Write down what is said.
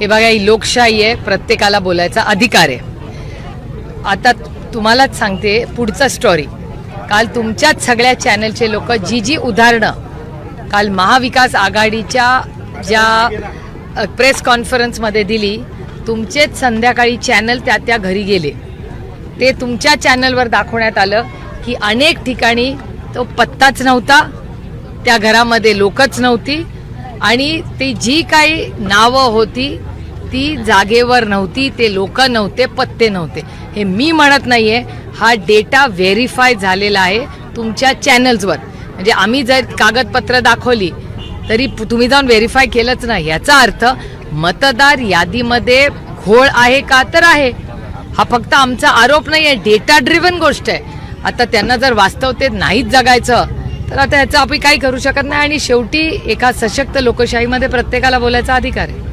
हे बघा, ही लोकशाही आहे, प्रत्येकाला बोलायचा अधिकार आहे. आता तुम्हालाच सांगते पुढचा स्टोरी. काल तुमच्याच सगळ्या चॅनलचे लोक जी उदाहरणं काल महाविकास आघाडीच्या ज्या प्रेस कॉन्फरन्समध्ये दिली, तुमचेच संध्याकाळी चॅनल त्या घरी गेले. ते तुमच्या चॅनलवर दाखवण्यात आलं की अनेक ठिकाणी तो पत्ताच नव्हता, त्या घरामध्ये लोकच नव्हती आणि ती जी काही नावं होती ती जागेवर नव्हती, ते लोक नव्हते, पत्ते नव्हते. हे मी म्हणत नाहीये, हा डेटा व्हेरीफाय झालेला आहे तुमच्या चॅनल्सवर. म्हणजे आम्ही जर कागदपत्र दाखवली तरी तुम्ही जाऊन व्हेरीफाय केलंच नाही, याचा अर्थ मतदार यादीमध्ये घोळ आहे का? तर आहे. हा फक्त आमचा आरोप नाही आहे, डेटा ड्रिव्हन गोष्ट आहे. आता त्यांना जर वास्तवतेत नाहीच जगायचं तर आता ह्याचं आपण काही करू शकत नाही. आणि शेवटी एका सशक्त लोकशाहीमध्ये प्रत्येकाला बोलायचा अधिकार आहे.